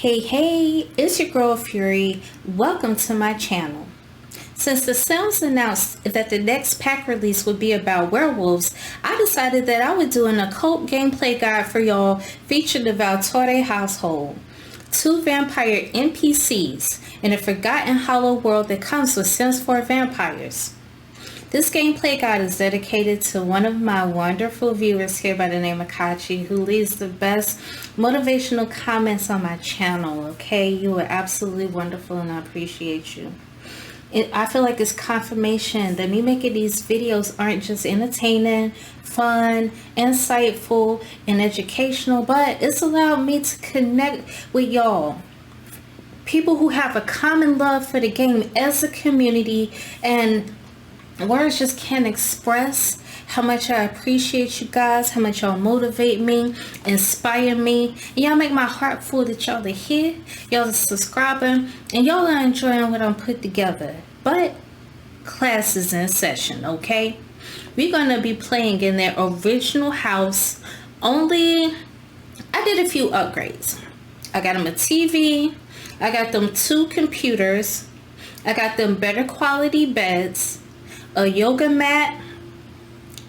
Hey, it's your girl Fury. Welcome to my channel. Since The Sims announced that the next pack release would be about werewolves, I decided that I would do an occult gameplay guide for y'all featuring the Valtorre household, 2 vampire NPCs, in a forgotten hollow world that comes with Sims 4 vampires. This gameplay guide is dedicated to one of my wonderful viewers here by the name of Kachi, who leaves the best motivational comments on my channel. Okay, you are absolutely wonderful and I appreciate you. I feel like it's confirmation that me making these videos aren't just entertaining, fun, insightful, and educational, but it's allowed me to connect with y'all. People who have a common love for the game as a community, and words just can't express how much I appreciate you guys, how much y'all motivate me, inspire me, and y'all make my heart full that y'all are here, y'all are subscribing, and y'all are enjoying what I'm put together. But class is in session, okay? We're gonna be playing in their original house. Only I did a few upgrades. I got them a TV, I got them 2 computers, I got them better quality beds, a yoga mat,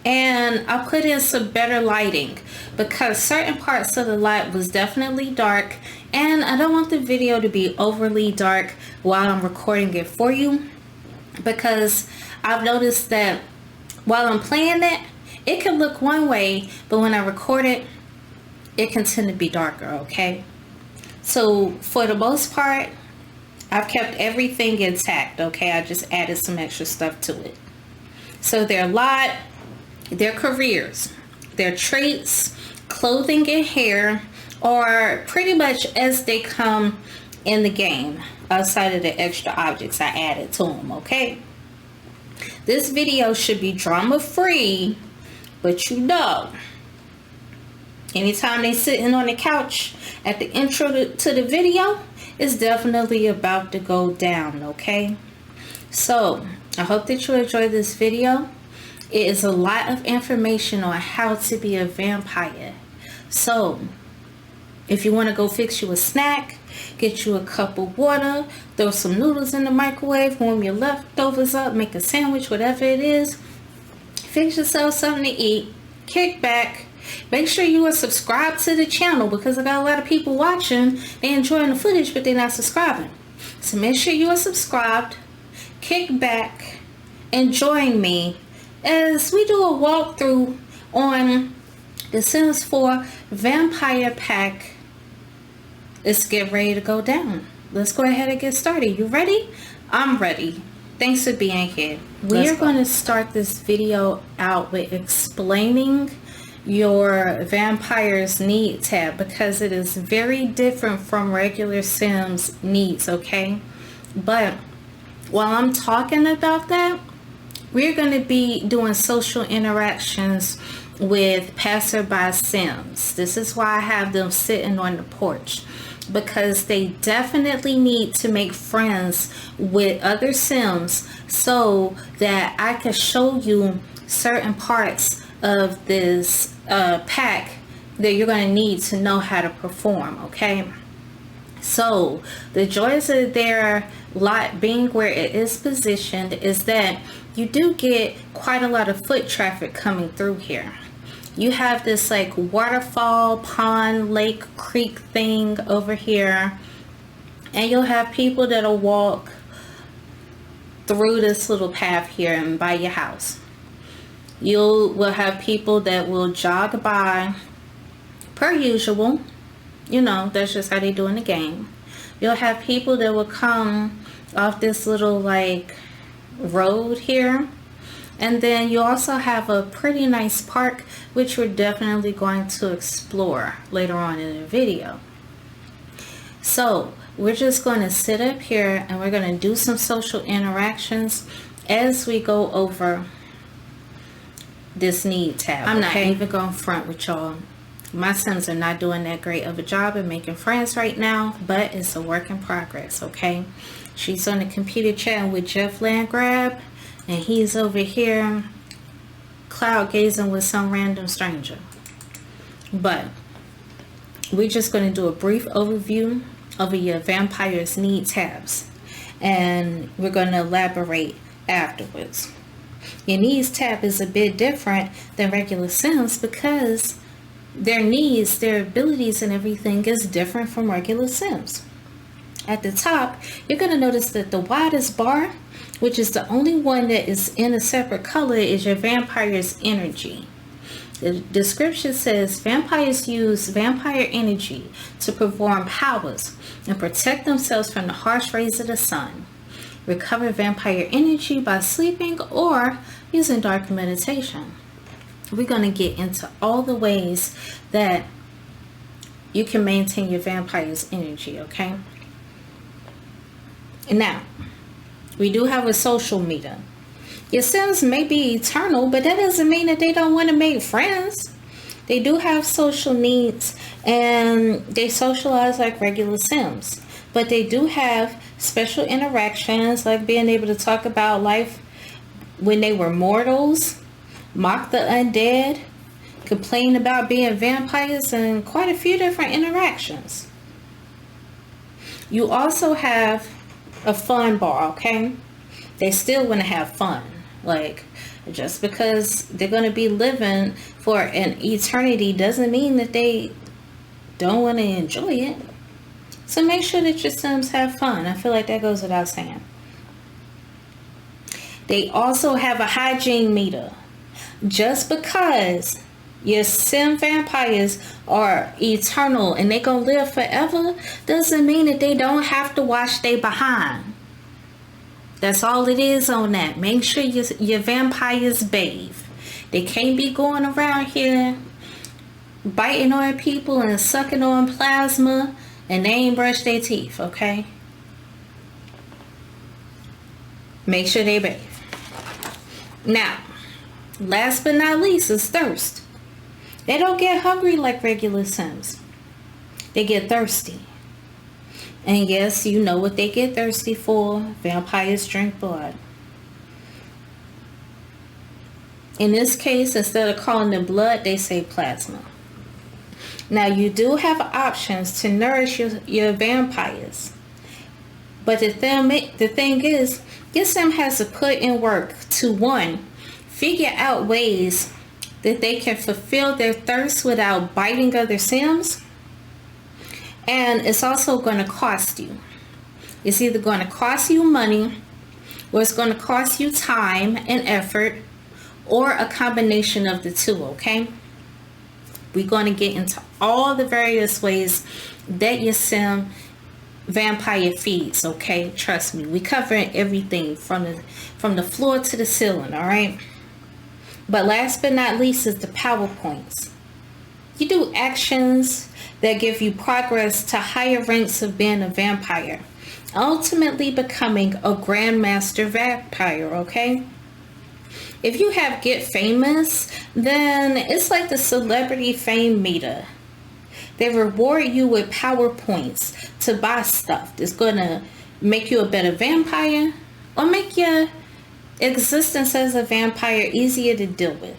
and I put in some better lighting because certain parts of the light was definitely dark, and I don't want the video to be overly dark while I'm recording it for you, because I've noticed that while I'm playing it, it can look one way, but when I record it, it can tend to be darker. Okay, so for the most part, I've kept everything intact. Okay, I just added some extra stuff to it. So their lot, their careers, their traits, clothing, and hair are pretty much as they come in the game, outside of the extra objects I added to them, okay? This video should be drama free, but you know, anytime they sitting on the couch at the intro to the video, it's definitely about to go down, okay? So I hope that you enjoy this video. It is a lot of information on how to be a vampire. So if you want to go fix you a snack, get you a cup of water, throw some noodles in the microwave, warm your leftovers up, make a sandwich, whatever it is, fix yourself something to eat, kick back. Make sure you are subscribed to the channel because I got a lot of people watching. They enjoying the footage, but they're not subscribing. So make sure you are subscribed. Kick back and join me as we do a walkthrough on the Sims 4 Vampire Pack. Let's get ready to go down. Let's go ahead and get started. You ready? I'm ready. Thanks for being here. We are going to start this video out with explaining your Vampire's Need tab because it is very different from regular Sims needs, okay? But while I'm talking about that, we're going to be doing social interactions with passerby Sims. This is why I have them sitting on the porch, because they definitely need to make friends with other Sims so that I can show you certain parts of this pack that you're going to need to know how to perform, okay? So the joys of their lot being where it is positioned is that you do get quite a lot of foot traffic coming through here. You have this like waterfall, pond, lake, creek thing over here, and you'll have people that'll walk through this little path here and by your house. You will have people that will jog by per usual. You know, that's just how they do in the game. You'll have people that will come off this little like road here, and then you also have a pretty nice park which we're definitely going to explore later on in the video. So we're just going to sit up here and we're going to do some social interactions as we go over this need tab. I'm not even going to front with y'all. My Sims are not doing that great of a job at making friends right now, but it's a work in progress, okay? She's on the computer chatting with Jeff Landgrab, and he's over here cloud gazing with some random stranger. But we're just going to do a brief overview over your vampires need tabs, and we're going to elaborate afterwards. Your needs tab is a bit different than regular Sims because their needs, their abilities, and everything is different from regular Sims. At the top, you're going to notice that the widest bar, which is the only one that is in a separate color, is your vampire's energy. The description says vampires use vampire energy to perform powers and protect themselves from the harsh rays of the sun. Recover vampire energy by sleeping or using dark meditation. We're going to get into all the ways that you can maintain your vampire's energy, okay? And now, we do have a social meter. Your Sims may be eternal, but that doesn't mean that they don't want to make friends. They do have social needs and they socialize like regular Sims. But they do have special interactions, like being able to talk about life when they were mortals, mock the undead, complain about being vampires, and quite a few different interactions. You also have a fun bar, okay? They still want to have fun. Like, just because they're going to be living for an eternity doesn't mean that they don't want to enjoy it. So make sure that your Sims have fun. I feel like that goes without saying. They also have a hygiene meter. Just because your Sim vampires are eternal and they gonna live forever doesn't mean that they don't have to wash their behind. That's all it is on that. Make sure your vampires bathe. They can't be going around here biting on people and sucking on plasma and they ain't brush their teeth, okay? Make sure they bathe. Now, last but not least is thirst. They don't get hungry like regular Sims. They get thirsty. And yes, you know what they get thirsty for. Vampires drink blood. In this case, instead of calling it blood, they say plasma. Now, you do have options to nourish your vampires. But the thing is, your Sim has to put in work to, one, figure out ways that they can fulfill their thirst without biting other Sims. And it's also going to cost you. It's either going to cost you money, or it's going to cost you time and effort, or a combination of the two, okay? We're going to get into all the various ways that your Sim vampire feeds, okay? Trust me, we covering everything from the floor to the ceiling, all right? But last but not least is the power points. You do actions that give you progress to higher ranks of being a vampire, ultimately becoming a grandmaster vampire, okay? If you have Get Famous, then it's like the celebrity fame meter. They reward you with power points to buy stuff that's going to make you a better vampire or make your existence as a vampire easier to deal with.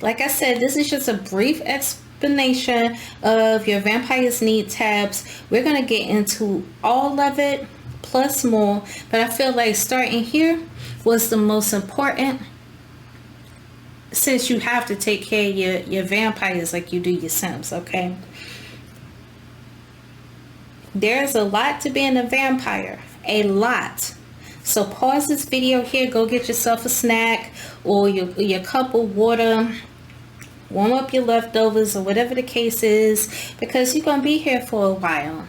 Like I said, this is just a brief explanation of your vampires need tabs. We're going to get into all of it plus more, but I feel like starting here was the most important, since you have to take care of your vampires like you do your Sims, okay? There's a lot to being a vampire, a lot. So pause this video here, go get yourself a snack or your cup of water, warm up your leftovers or whatever the case is, because you're going to be here for a while.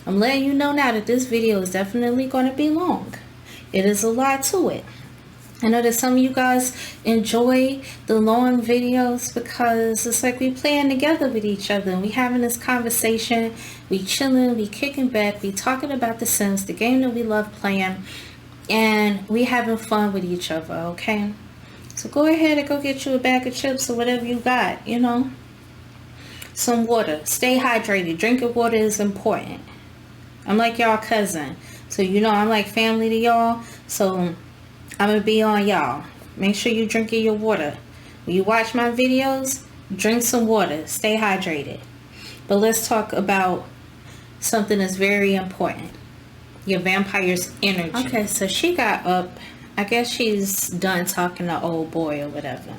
I'm letting you know now that this video is definitely going to be long. It is a lot to it. I know that some of you guys enjoy the long videos because it's like we playing together with each other and we having this conversation, we chilling, we kicking back, we talking about The Sims, the game that we love playing, and we having fun with each other, okay? So go ahead and go get you a bag of chips or whatever you got, you know. Some water. Stay hydrated. Drinking water is important. I'm like y'all cousin. So you know I'm like family to y'all. So I'm going to be on y'all. Make sure you drinking your water. When you watch my videos, drink some water. Stay hydrated. But let's talk about something is very important. Your vampire's energy. Okay, so she got up. I guess she's done talking to old boy or whatever.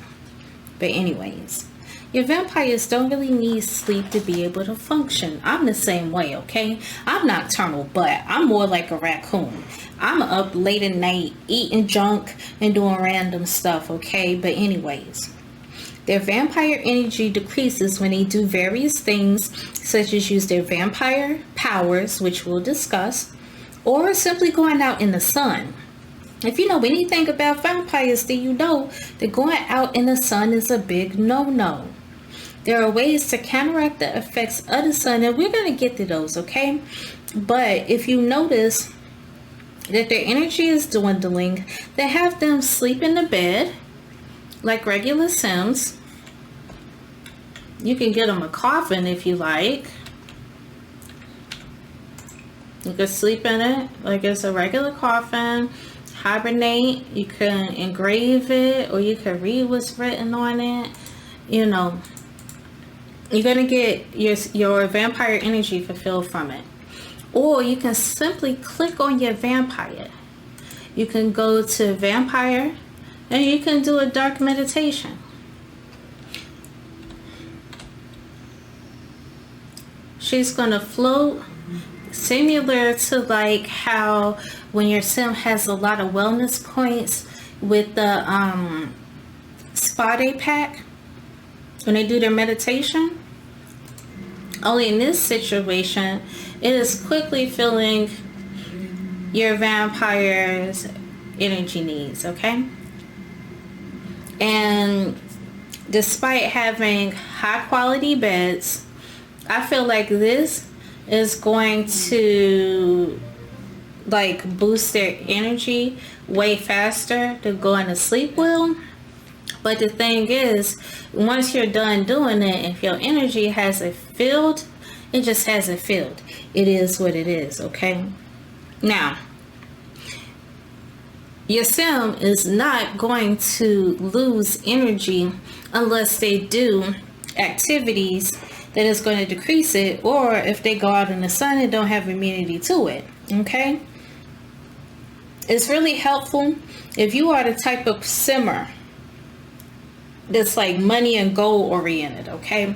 But anyways, your vampires don't really need sleep to be able to function. I'm the same way, okay? I'm nocturnal, but I'm more like a raccoon. I'm up late at night eating junk and doing random stuff, okay? But anyways, their vampire energy decreases when they do various things, such as use their vampire powers, which we'll discuss, or simply going out in the sun. If you know anything about vampires, then you know that going out in the sun is a big no-no. There are ways to counteract the effects of the sun, and we're going to get to those, okay? But if you notice that their energy is dwindling, then have them sleep in the bed like regular Sims. You can get them a coffin if you like. You can sleep in it like it's a regular coffin. Hibernate. You can engrave it, or you can read what's written on it. You know, you're gonna get your vampire energy fulfilled from it. Or you can simply click on your vampire. You can go to vampire and you can do a dark meditation. She's gonna float, similar to like how when your sim has a lot of wellness points with the spa day pack when they do their meditation. Only in this situation, it is quickly filling your vampire's energy needs, okay? And despite having high quality beds, I feel like this is going to like boost their energy way faster to go into sleep well. But the thing is, once you're done doing it, if your energy hasn't filled, it just hasn't filled. It is what it is, okay? Now, your sim is not going to lose energy unless they do activities that is going to decrease it, or if they go out in the sun and don't have immunity to it, okay? It's really helpful if you are the type of simmer that's like money and goal oriented, okay?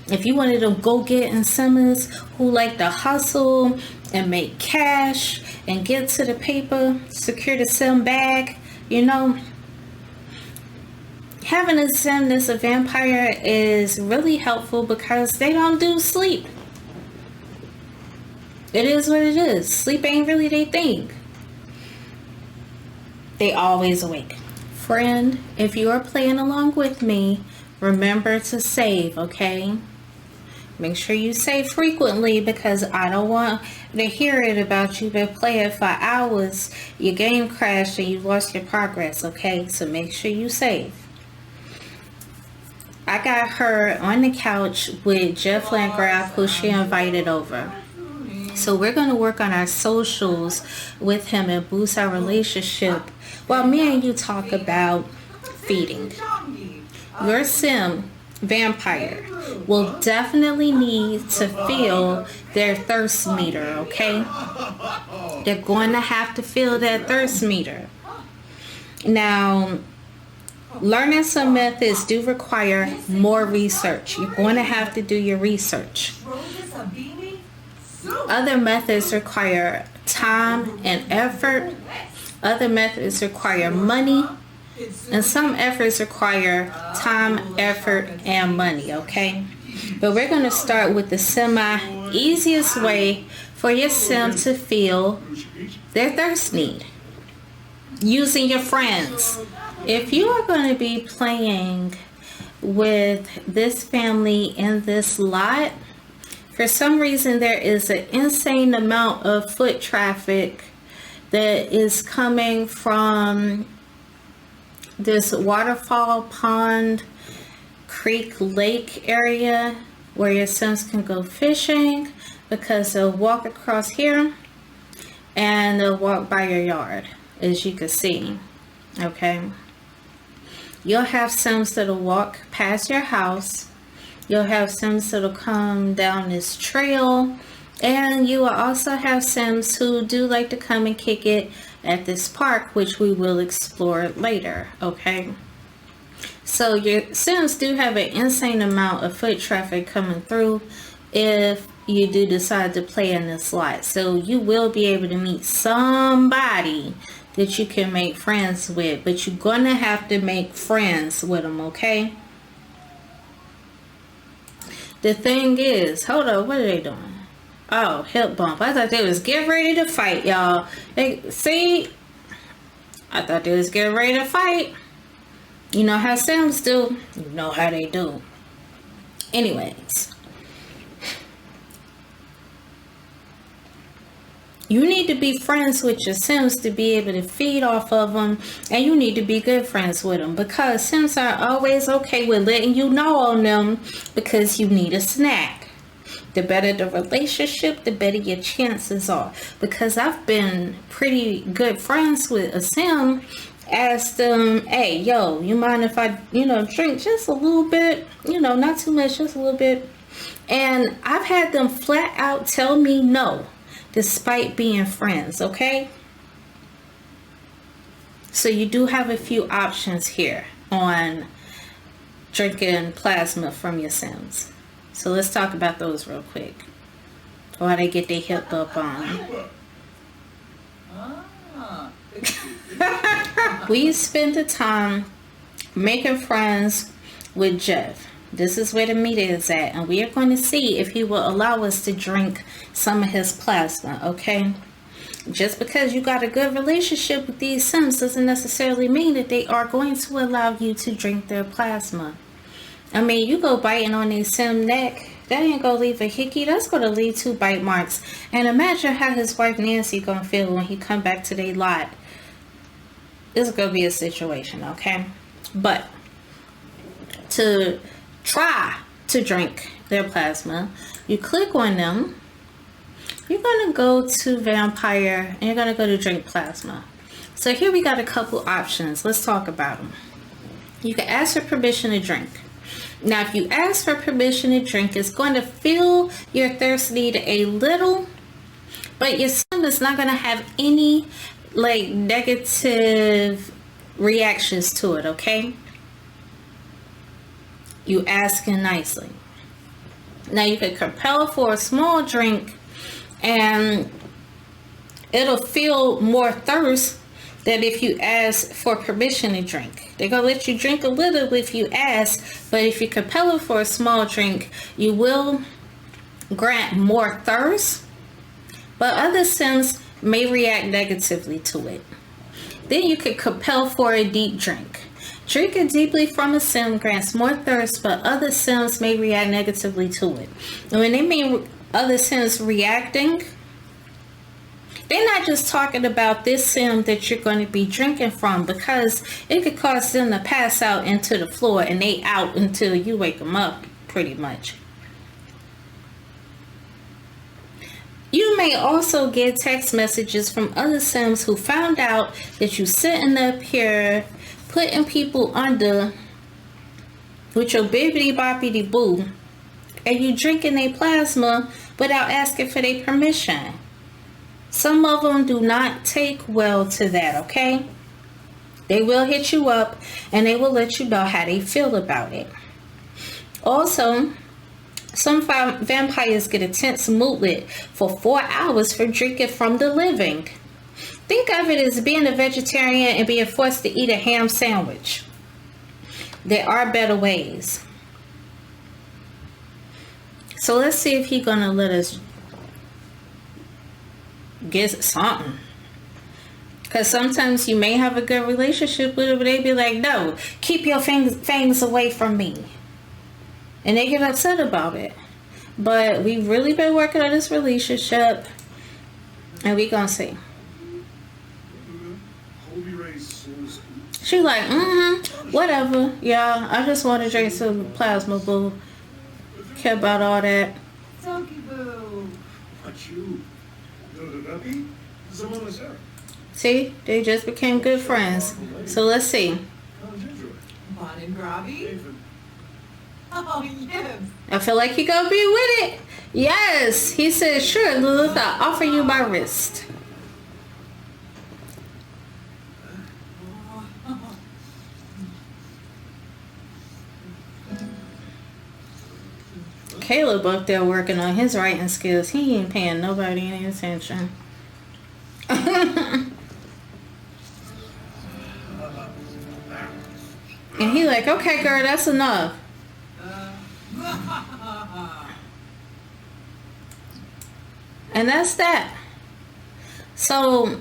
If you wanted to go get in simmers who like to hustle and make cash and get to the paper, secure the sim bag, you know, having a sim that's a vampire is really helpful because they don't do sleep. It is what it is. Sleep ain't really their thing. They always awake. Friend, if you are playing along with me, remember to save, okay? Make sure you save frequently because I don't want to hear it about you been playing for hours, your game crashed and you lost your progress, okay? So make sure you save. I got her on the couch with Jeff Landgraf, who she invited over. So we're going to work on our socials with him and boost our relationship while me and you talk about feeding. Your sim vampire will definitely need to feel their thirst meter, okay? They're going to have to feel that thirst meter. Now, learning some methods do require more research. You're going to have to do your research. Other methods require time and effort. Other methods require money. And some efforts require time, effort, and money, okay? But we're going to start with the easiest way for your sim to feel their thirst need. Using your friends. If you are going to be playing with this family in this lot, for some reason there is an insane amount of foot traffic that is coming from this waterfall, pond, creek, lake area where your sons can go fishing, because they'll walk across here and they'll walk by your yard, as you can see, okay? You'll have Sims that'll walk past your house. You'll have Sims that'll come down this trail And you will also have Sims who do like to come and kick it at this park, which we will explore later, okay? So your Sims do have an insane amount of foot traffic coming through if you do decide to play in this lot. So you will be able to meet somebody that you can make friends with, but you're gonna have to make friends with them, okay? The thing is, hold on, what are they doing? Oh, hip bump. I thought they was getting ready to fight, y'all. See? I thought they was getting ready to fight. You know how Sims do. You know how they do. Anyways. You need to be friends with your Sims to be able to feed off of them. And you need to be good friends with them. Because Sims are always okay with letting you know on them because you need a snack. The better the relationship, the better your chances are. Because I've been pretty good friends with a Sim. Asked them, hey, yo, you mind if I, drink just a little bit? Not too much, just a little bit. And I've had them flat out tell me no, despite being friends, okay? So you do have a few options here on drinking plasma from your Sims. So let's talk about those real quick. While they get their hip up on. We spend the time making friends with Jeff. This is where the meat is at. And we are going to see if he will allow us to drink some of his plasma, okay? Just because you got a good relationship with these Sims doesn't necessarily mean that they are going to allow you to drink their plasma. I mean, you go biting on a Sim neck, that ain't gonna leave a hickey, that's gonna leave 2 bite marks. And imagine how his wife Nancy gonna feel when he come back to their lot. It's gonna be a situation, okay? But to try to drink their plasma, you click on them, you're gonna go to vampire, and you're gonna go to drink plasma. So here we got a couple options. Let's talk about them. You can ask for permission to drink. Now, if you ask for permission to drink, it's going to fill your thirst need a little, but your Sim is not going to have any negative reactions to it, okay? You asking nicely. Now, you can compel for a small drink, and it'll feel more thirst than if you ask for permission to drink. They're going to let you drink a little if you ask, but if you compel it for a small drink, you will grant more thirst, but other Sims may react negatively to it. Then you could compel for a deep drink. Drinking deeply from a Sim grants more thirst, but other Sims may react negatively to it. And when they mean other Sims reacting, they're not just talking about this Sim that you're going to be drinking from, because it could cause them to pass out into the floor and they out until you wake them up, pretty much. You may also get text messages from other Sims who found out that you sitting up here putting people under with your bibbity boppity boo, and you drinking their plasma without asking for their permission. Some of them do not take well to that, okay? They will hit you up and they will let you know how they feel about it. Also, some vampires get a tense moodlet for 4 hours for drinking from the living. Think of it as being a vegetarian and being forced to eat a ham sandwich. There are better ways. So let's see if he's gonna let us get something. Because sometimes you may have a good relationship with them, but they be like, no, keep your fangs away from me. And they get upset about it. But we've really been working on this relationship, and we gonna see. She like, whatever. Yeah, I just want to drink some plasma, boo. Care about all that. See, they just became good friends. So let's see. Oh, yes. I feel like he gonna be with it. Yes, he said, sure, Lilith, I'll offer you my wrist. Caleb up there working on his writing skills. He ain't paying nobody any attention. And he like, okay, girl, that's enough. And that's that. So,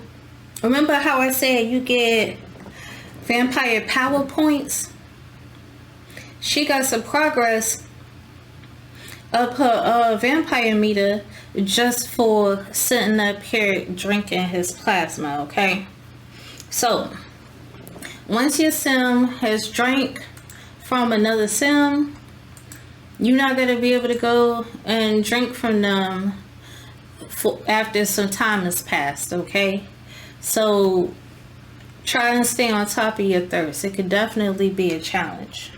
remember how I said you get vampire power points? She got some progress up her vampire meter just for sitting up here drinking his plasma, okay? So, once your sim has drank from another sim, you're not going to be able to go and drink from them after some time has passed, okay? So, try and stay on top of your thirst. It could definitely be a challenge.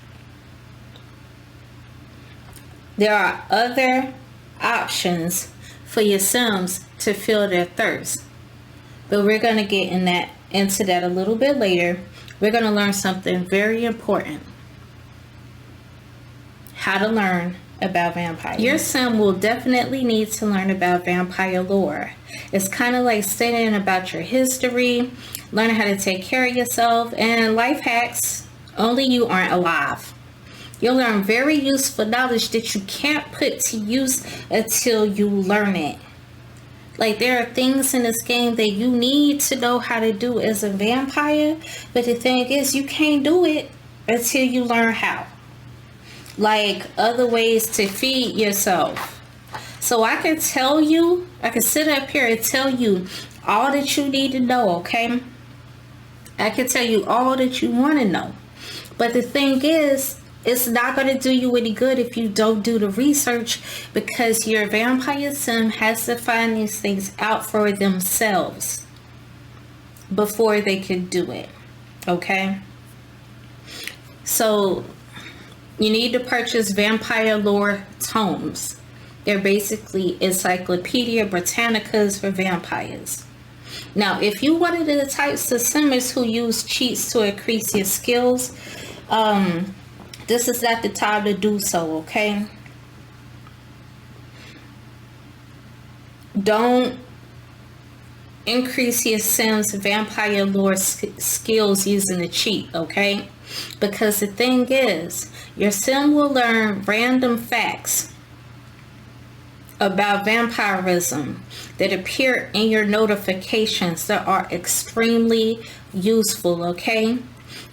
There are other options for your sims to fill their thirst, but we're going to get into that a little bit later. We're going to learn something very important: how to learn about vampires. Your sim will definitely need to learn about vampire lore. It's kind of like studying about your history, learning how to take care of yourself, and life hacks. Only you aren't alive. You'll learn very useful knowledge that you can't put to use until you learn it. Like, there are things in this game that you need to know how to do as a vampire, but the thing is, you can't do it until you learn how. Like, other ways to feed yourself. So I can tell you, I can sit up here and tell you all that you need to know, okay? I can tell you all that you want to know. But the thing is, it's not going to do you any good if you don't do the research, because your vampire sim has to find these things out for themselves before they can do it, okay? So you need to purchase vampire lore tomes. They're basically Encyclopedia Britannicas for vampires. Now, if you one of the types of simmers who use cheats to increase your skills, this is not the time to do so, okay? Don't increase your sim's vampire lore skills using a cheat, okay? Because the thing is, your sim will learn random facts about vampirism that appear in your notifications that are extremely useful, okay?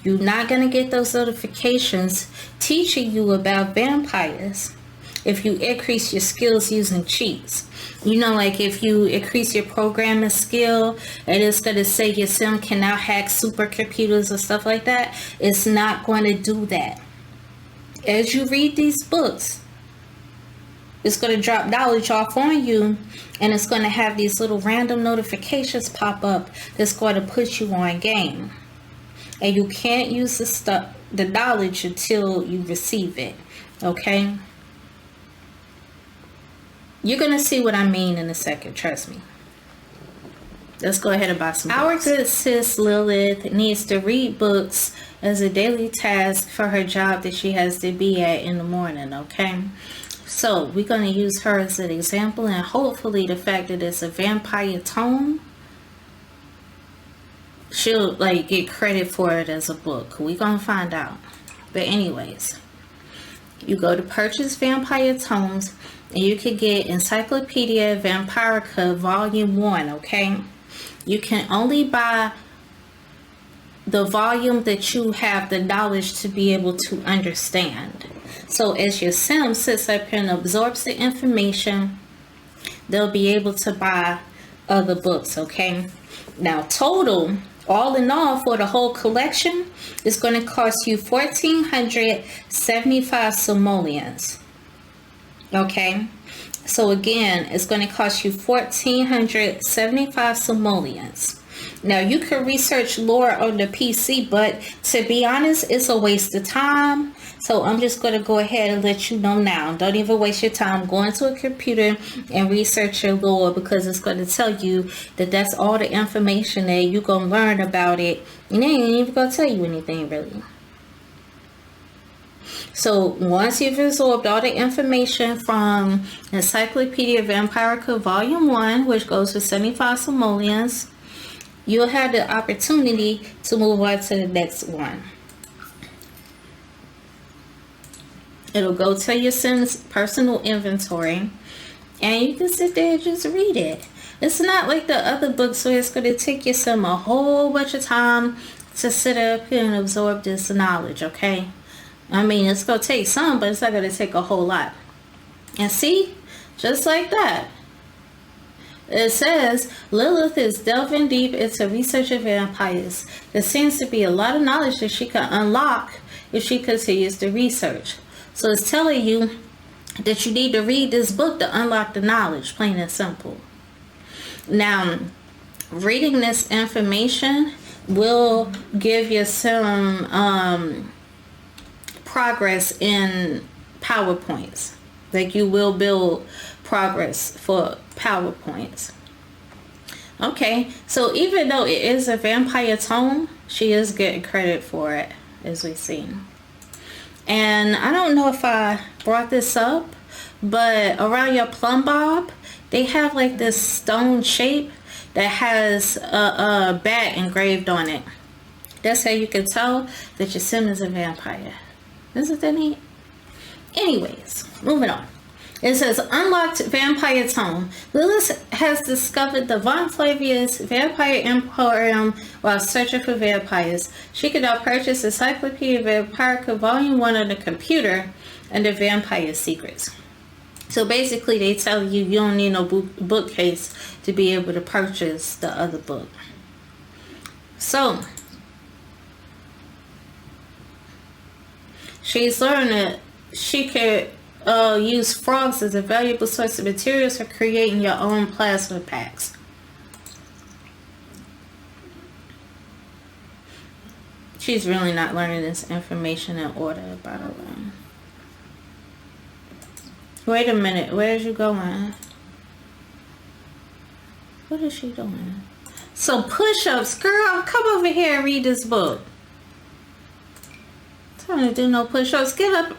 You're not going to get those notifications teaching you about vampires if you increase your skills using cheats. You know, like if you increase your programming skill and it's going to say your sim can now hack supercomputers or stuff like that, it's not going to do that. As you read these books, it's going to drop knowledge off on you, and it's going to have these little random notifications pop up that's going to put you on game. And you can't use the knowledge until you receive it, okay? You're going to see what I mean in a second, trust me. Let's go ahead and buy some books. Our good sis Lilith needs to read books as a daily task for her job that she has to be at in the morning, okay? So we're going to use her as an example, and hopefully the fact that it's a vampire tome, she'll like get credit for it as a book. We're going to find out. But anyways, you go to purchase vampire tomes, and you can get Encyclopedia Vampirica Volume 1, okay? You can only buy the volume that you have the knowledge to be able to understand. So as your sim sits up here and absorbs the information, they'll be able to buy other books, okay? Now, total, all in all, for the whole collection, is going to cost you 1,475 simoleons. Okay? So again, it's going to cost you 1,475 simoleons. Now, you can research lore on the PC, but to be honest, it's a waste of time. So I'm just going to go ahead and let you know now. Don't even waste your time going to a computer and research your lore, because it's going to tell you that that's all the information that you're going to learn about it. And they ain't even going to tell you anything, really. So once you've absorbed all the information from Encyclopedia Vampirica Volume 1, which goes for 75 simoleons, you'll have the opportunity to move on to the next one. It'll go to your Sim's personal inventory, and you can sit there and just read it. It's not like the other books where it's going to take your Sim a whole bunch of time to sit up here and absorb this knowledge, okay? I mean, it's going to take some, but it's not going to take a whole lot. And see, just like that. It says, Lilith is delving deep into research of vampires. There seems to be a lot of knowledge that she can unlock if she continues to research. So it's telling you that you need to read this book to unlock the knowledge, plain and simple. Now, reading this information will give you some progress in PowerPoints. Like, you will build progress for PowerPoints. Okay, so even though it is a vampire tome, she is getting credit for it, as we've seen. And I don't know if I brought this up, but around your plumb bob, they have like this stone shape that has a bat engraved on it. That's how you can tell that your Sim is a vampire. Isn't that neat? Anyways, moving on. It says, unlocked vampire tome. Lilith has discovered the Von Flavius Vampire Emporium while searching for vampires. She can now purchase Encyclopedia Vampirica Volume 1 on the computer under Vampire Secrets. So basically, they tell you you don't need no bookcase to be able to purchase the other book. So, she's learned that she could use frogs as a valuable source of materials for creating your own plasma packs. She's really not learning this information in order, by the way. Wait a minute, where's you going? What is she doing? So push-ups, girl, come over here and read this book. Trying to do no push-ups. Get up.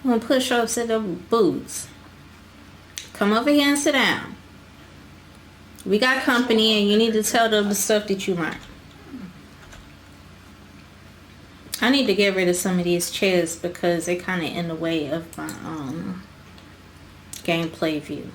I'm gonna push ups in the boots. Come over here and sit down. We got company and you need to tell them the stuff that you learned. I need to get rid of some of these chairs because they're kind of in the way of my gameplay view.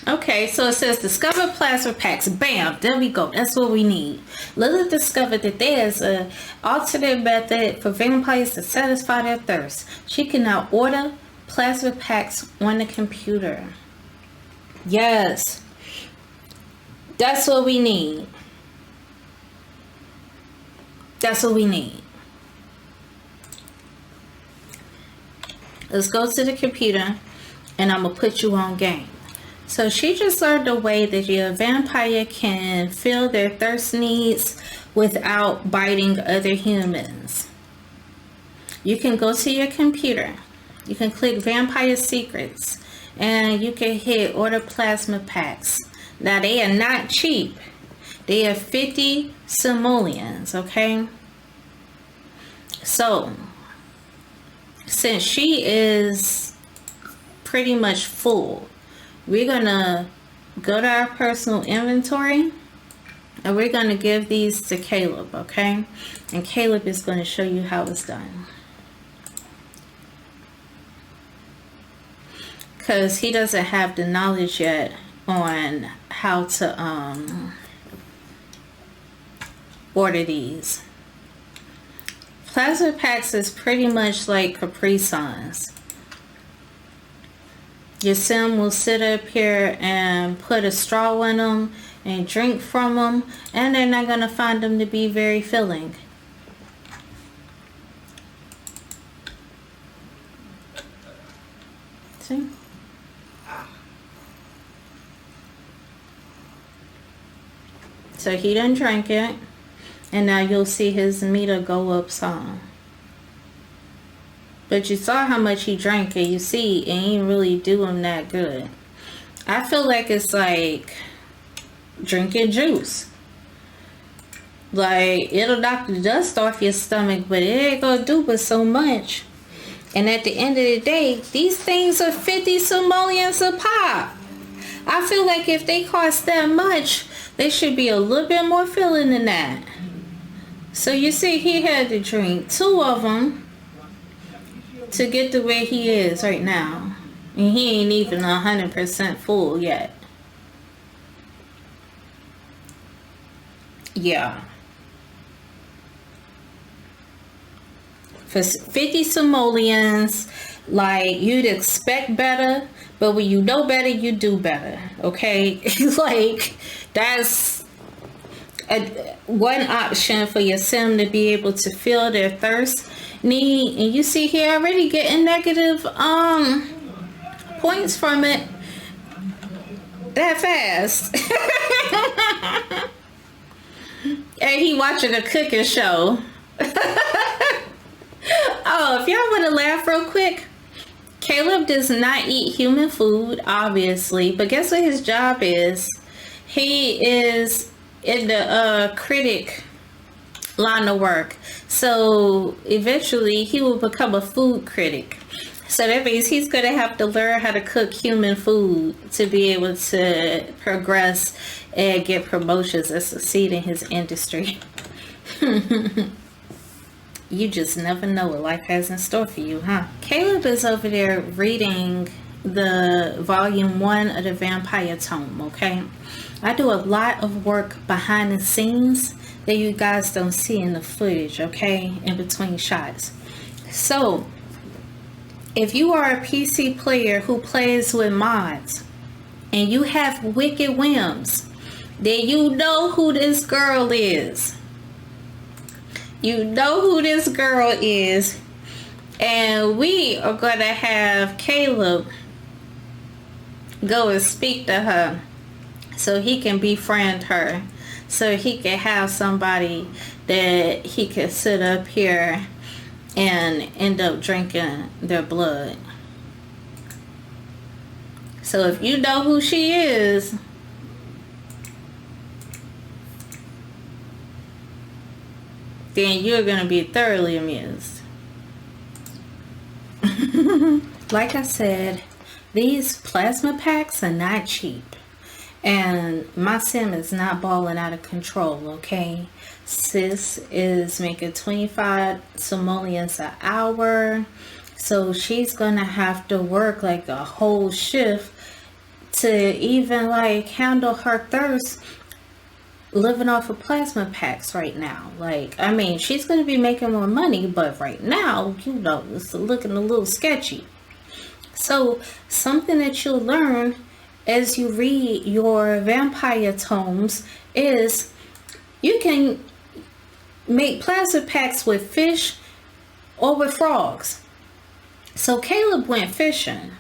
Okay, so it says discover plasma packs. Bam, there we go. That's what we need. Lilith discovered that there's an alternate method for vampires to satisfy their thirst. She can now order plasma packs on the computer. Yes, that's what we need. That's what we need. Let's go to the computer and I'm gonna put you on game. So she just learned a way that your vampire can fill their thirst needs without biting other humans. You can go to your computer. You can click Vampire Secrets and you can hit order plasma packs. Now they are not cheap. They are 50 simoleons, okay? So since she is pretty much full, we're gonna go to our personal inventory and we're gonna give these to Caleb, okay? And Caleb is gonna show you how it's done, because he doesn't have the knowledge yet on how to order these. Plasma packs is pretty much like Capri Suns. Your Sim will sit up here and put a straw in them and drink from them, and they're not going to find them to be very filling. See? So he done drank it. And now you'll see his meter go up some. But you saw how much he drank, and you see it ain't really do him that good. I feel like it's like drinking juice. Like, it'll knock the dust off your stomach, but it ain't gonna do but so much. And at the end of the day, these things are 50 simoleons a pop. I feel like if they cost that much, they should be a little bit more filling than that. So you see, he had to drink 2 of them to get to where he is right now. And he ain't even 100% full yet. Yeah. For 50 simoleons, like, you'd expect better, but when you know better, you do better. Okay? Like, that's one option for your sim to be able to feel their thirst need. And you see here already getting negative points from it that fast. And he watching a cooking show. Oh, if y'all want to laugh real quick, Caleb does not eat human food, obviously, but guess what his job is? He is in the critic line of work. So eventually he will become a food critic. So that means he's going to have to learn how to cook human food to be able to progress and get promotions and succeed in his industry. You just never know what life has in store for you, huh? Caleb is over there reading the volume 1 of the Vampire Tome, okay? I do a lot of work behind the scenes that you guys don't see in the footage, okay? In between shots. So, if you are a PC player who plays with mods and you have wicked whims, then you know who this girl is. You know who this girl is. And we are going to have Caleb go and speak to her so he can befriend her. So he can have somebody that he can sit up here and end up drinking their blood. So if you know who she is, then you're going to be thoroughly amused. Like I said, these plasma packs are not cheap. And my sim is not balling out of control, okay? Sis is making 25 simoleons an hour. So she's going to have to work like a whole shift to even like handle her thirst living off of plasma packs right now. Like, I mean, she's going to be making more money, but right now, you know, it's looking a little sketchy. So something that you'll learn as you read your vampire tomes is you can make plasma packs with fish or with frogs. So Caleb went fishing.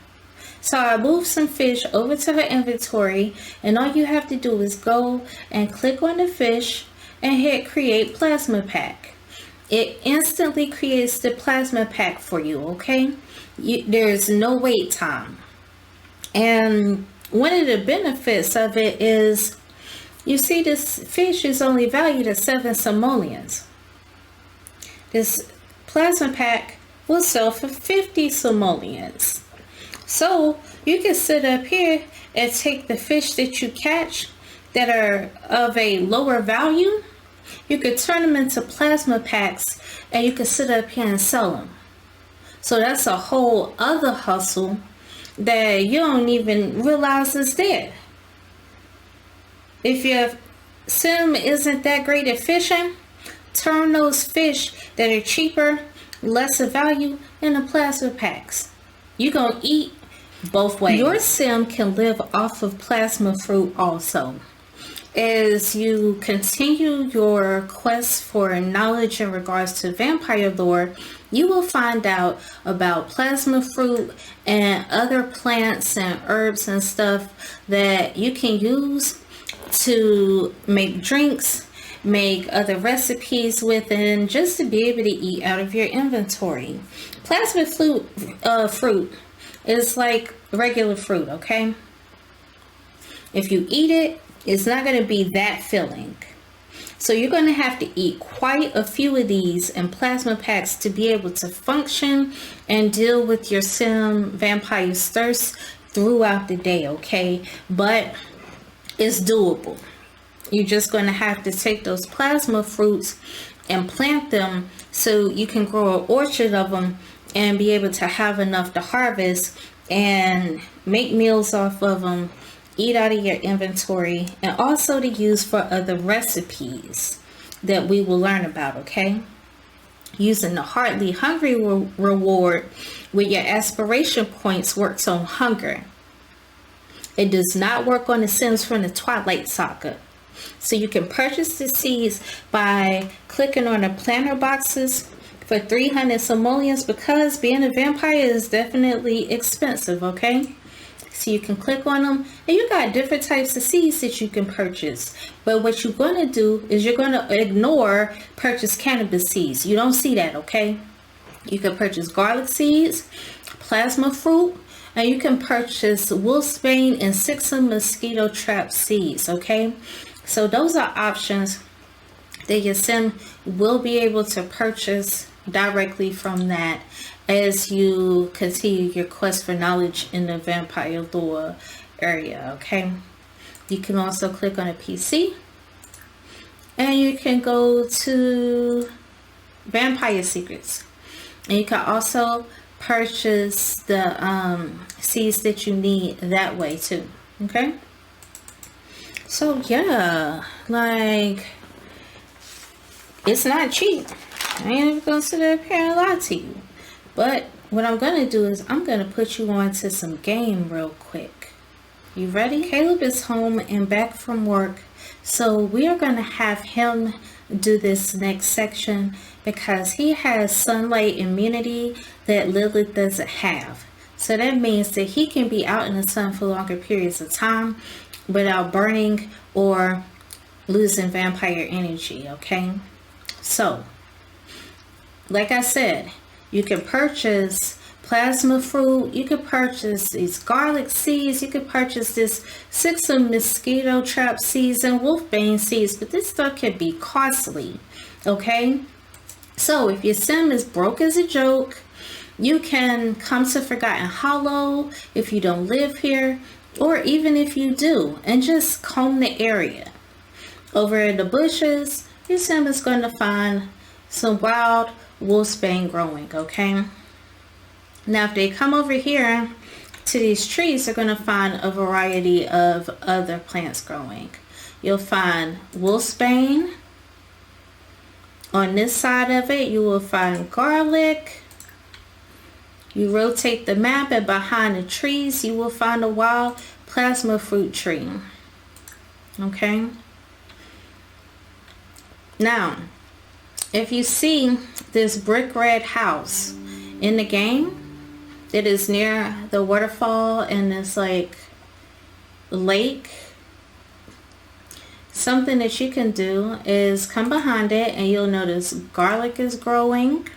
So I moved some fish over to her inventory, and all you have to do is go and click on the fish and hit create plasma pack. It instantly creates the plasma pack for you, okay? There's no wait time. And one of the benefits of it is, you see, this fish is only valued at 7 simoleons. This plasma pack will sell for 50 simoleons. So you can sit up here and take the fish that you catch that are of a lower value. You could turn them into plasma packs and you can sit up here and sell them. So that's a whole other hustle that you don't even realize is there. If your sim isn't that great at fishing, turn those fish that are cheaper, lesser value, into plasma packs. You're going to eat both ways. Your sim can live off of plasma fruit also. As you continue your quest for knowledge in regards to vampire lore, you will find out about plasma fruit and other plants and herbs and stuff that you can use to make drinks, make other recipes with, and just to be able to eat out of your inventory. Plasma fruit is like regular fruit, okay? If you eat it, it's not going to be that filling. So you're going to have to eat quite a few of these in plasma packs to be able to function and deal with your sim vampire's thirst throughout the day, okay? But it's doable. You're just going to have to take those plasma fruits and plant them so you can grow an orchard of them and be able to have enough to harvest and make meals off of them, eat out of your inventory, and also to use for other recipes that we will learn about, okay? Using the Hardly Hungry reward where your aspiration points works on hunger. It does not work on the Sims from the Twilight Saga. So you can purchase the seeds by clicking on the planter boxes for 300 simoleons, because being a vampire is definitely expensive, okay? So you can click on them, and you got different types of seeds that you can purchase. But what you're going to do is you're going to ignore purchase cannabis seeds. You don't see that, okay? You can purchase garlic seeds, plasma fruit, and you can purchase wolfsbane and 6 mosquito trap seeds, okay? So those are options that your sim will be able to purchase directly from that as you continue your quest for knowledge in the vampire lore area, okay? You can also click on a PC and you can go to Vampire Secrets, and you can also purchase the seeds that you need that way too, okay? So yeah, like, it's not cheap. I ain't even gonna sit there and lie to you. But what I'm gonna do is I'm gonna put you on to some game real quick. You ready? Caleb is home and back from work, so we are gonna have him do this next section because he has sunlight immunity that Lilith doesn't have. So that means that he can be out in the sun for longer periods of time without burning or losing vampire energy, okay? So, like I said, you can purchase plasma fruit, you can purchase these garlic seeds, you can purchase this 6 mosquito trap seeds and wolfbane seeds, but this stuff can be costly, okay? So if your sim is broke as a joke, you can come to Forgotten Hollow if you don't live here, or even if you do, and just comb the area. Over in the bushes, your sim is going to find some wild wolfsbane growing, okay? Now if they come over here to these trees, they're going to find a variety of other plants growing. You'll find wolfsbane. On this side of it, you will find garlic. You rotate the map, and behind the trees, you will find a wild plasma fruit tree. Okay? Now, if you see this brick red house in the game, it is near the waterfall and this like lake. Something that you can do is come behind it and you'll notice garlic is growing.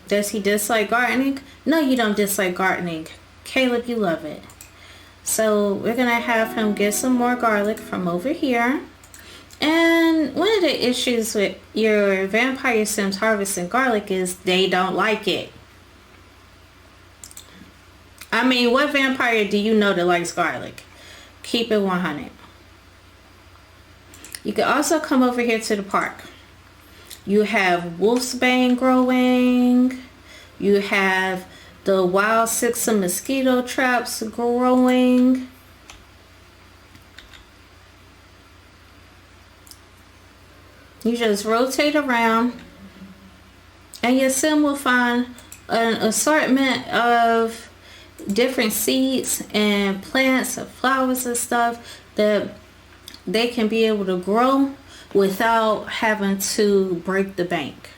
Does he dislike gardening? No, you don't dislike gardening. Caleb, you love it. So we're going to have him get some more garlic from over here. And one of the issues with your vampire sims harvesting garlic is they don't like it. I mean, what vampire do you know that likes garlic? Keep it 100. You can also come over here to the park. You have wolfsbane growing. You have the wild 6 mosquito traps growing. You just rotate around and your sim will find an assortment of different seeds and plants and flowers and stuff that they can be able to grow without having to break the bank.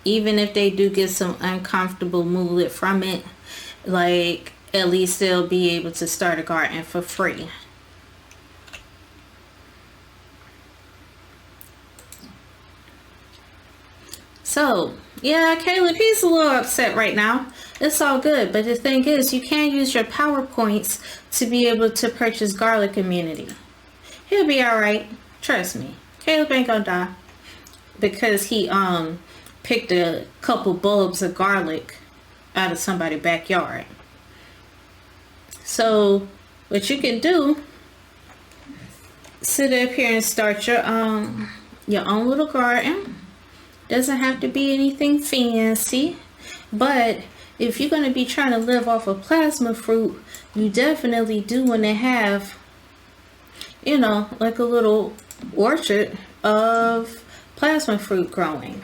Even if they do get some uncomfortable mood from it, like at least they'll be able to start a garden for free. So, yeah, Caleb, he's a little upset right now. It's all good. But the thing is, you can't use your PowerPoints to be able to purchase garlic immunity. He'll be alright. Trust me. Caleb ain't gonna die. Because he picked a couple bulbs of garlic out of somebody's backyard. So, what you can do, sit up here and start your own little garden. Doesn't have to be anything fancy, but if you're going to be trying to live off of plasma fruit, you definitely do want to have, like a little orchard of plasma fruit growing.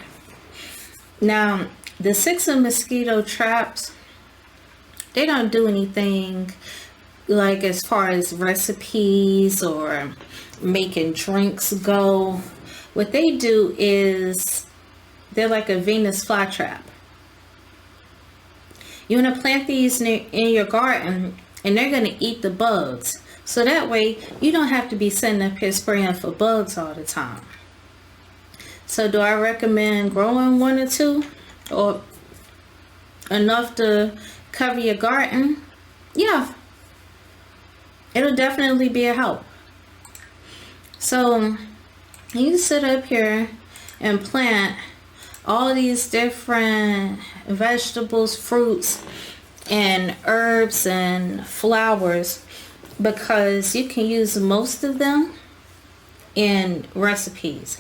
Now, the 6 mosquito traps, they don't do anything like as far as recipes or making drinks go. What they do is they're like a Venus flytrap. You want to plant these in your garden, and they're going to eat the bugs. So that way, you don't have to be sitting up here spraying for bugs all the time. So do I recommend growing 1 or 2? Or enough to cover your garden? Yeah. It'll definitely be a help. So, you sit up here and plant all these different vegetables, fruits, and herbs and flowers, because you can use most of them in recipes.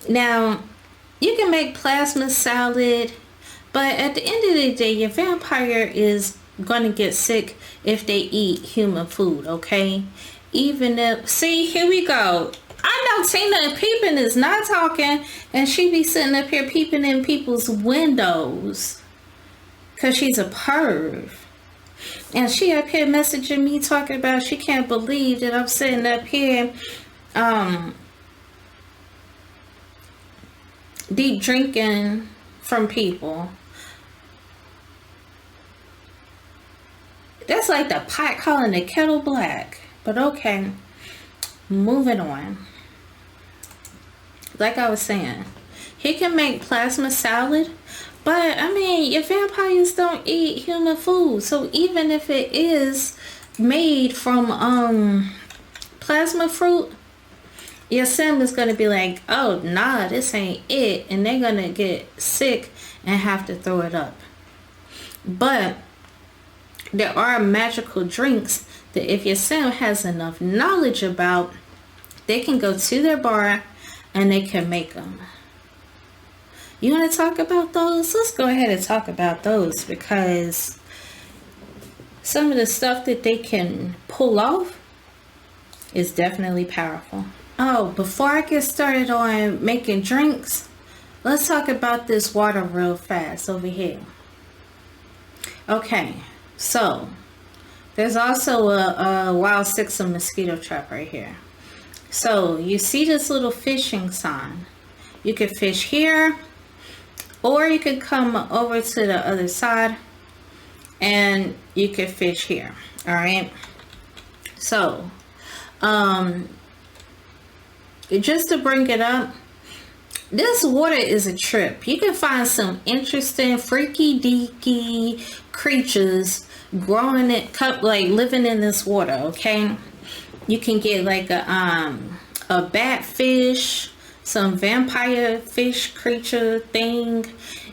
Now, you can make plasma salad, but at the end of the day, your vampire is going to get sick if they eat human food, okay? Even if, see, here we go. I know Tina peeping is not talking, and she be sitting up here peeping in people's windows because she's a perv. And she up here messaging me talking about she can't believe that I'm sitting up here deep drinking from people. That's like the pot calling the kettle black. But okay, moving on. Like I was saying, he can make plasma salad, but I mean, your vampires don't eat human food. So even if it is made from plasma fruit, your sim is going to be like, oh nah, this ain't it, and they're going to get sick and have to throw it up. But there are magical drinks that if your sim has enough knowledge about, they can go to their bar and they can make them. You want to talk about those? Let's go ahead and talk about those, because some of the stuff that they can pull off is definitely powerful. Oh, before I get started on making drinks, let's talk about this water real fast over here. Okay, so there's also a wild 6 mosquito trap right here. So you see this little fishing sign. You can fish here, or you can come over to the other side and you can fish here. All right. So, just to bring it up, this water is a trip. You can find some interesting freaky deaky creatures growing it, like living in this water. Okay. You can get like a bat fish, some vampire fish creature thing,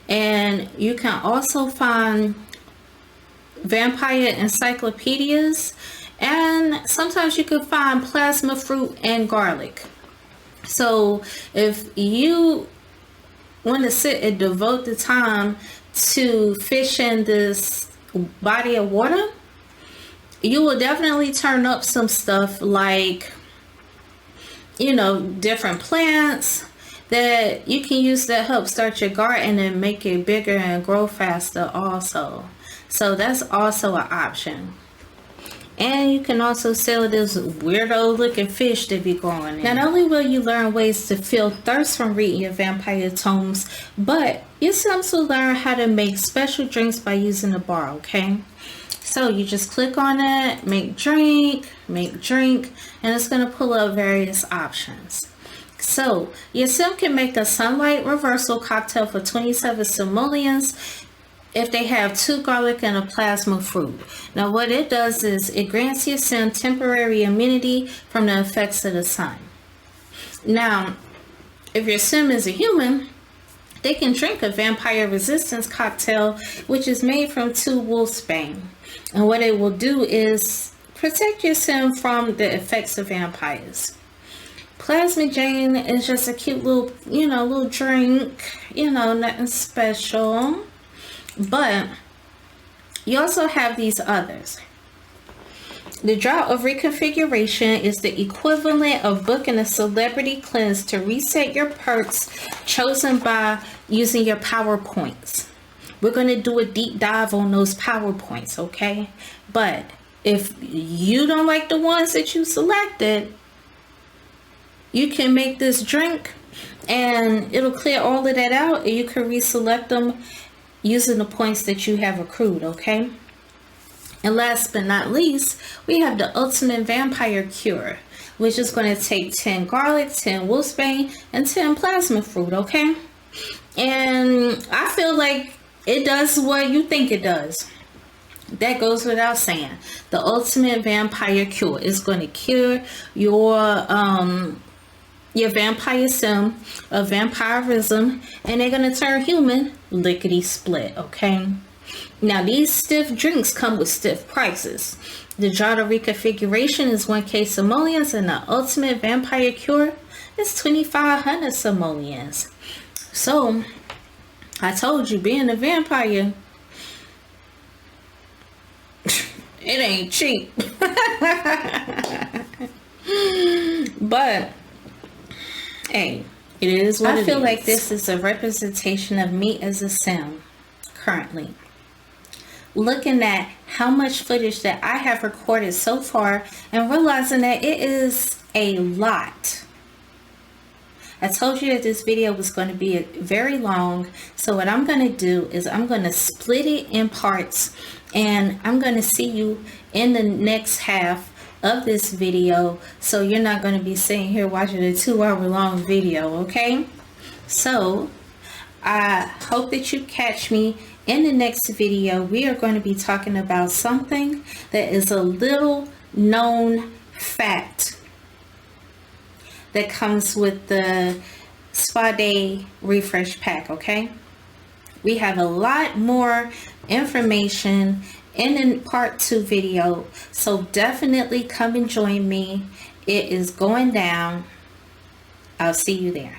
and you can also find vampire encyclopedias, and sometimes you can find plasma fruit and garlic. So if you want to sit and devote the time to fishing this body of water, you will definitely turn up some stuff like, different plants that you can use that help start your garden and make it bigger and grow faster also. So that's also an option. And you can also sell this weirdo looking fish that be growing in. Not only will you learn ways to feel thirst from reading your vampire tomes, but you also learn how to make special drinks by using the bar, okay? So you just click on it, make drink, and it's going to pull up various options. So your sim can make a sunlight reversal cocktail for 27 simoleons if they have 2 garlic and a plasma fruit. Now what it does is it grants your sim temporary immunity from the effects of the sun. Now if your sim is a human, they can drink a vampire resistance cocktail, which is made from 2 wolfsbane. And what it will do is protect your sim from the effects of vampires. Plasma Jane is just a cute little, little drink, nothing special. But you also have these others. The Drought of Reconfiguration is the equivalent of booking a celebrity cleanse to reset your perks chosen by using your PowerPoints. We're going to do a deep dive on those PowerPoints, okay? But if you don't like the ones that you selected, you can make this drink and it'll clear all of that out, and you can reselect them using the points that you have accrued, okay? And last but not least, we have the Ultimate Vampire Cure, which is going to take 10 garlic, 10 wolfsbane, and 10 plasma fruit, okay? And I feel like it does what you think it does. That goes without saying. The Ultimate Vampire Cure is going to cure your vampire sim of vampirism, and they're going to turn human lickety split, okay? Now these stiff drinks come with stiff prices. The Drought of Reconfiguration is 1k simoleons, and the Ultimate Vampire Cure is 2500 simoleons. So I told you, being a vampire, it ain't cheap. But hey, it is what it is. I feel like this is a representation of me as a sim currently. Looking at how much footage that I have recorded so far and realizing that it is a lot. I told you that this video was going to be very long, so what I'm going to do is I'm going to split it in parts, and I'm going to see you in the next half of this video, so you're not going to be sitting here watching a 2-hour long video, okay? So I hope that you catch me in the next video. We are going to be talking about something that is a little known fact that comes with the Spa Day refresh pack, okay? We have a lot more information in the part 2 video, so definitely come and join me. It is going down. I'll see you there.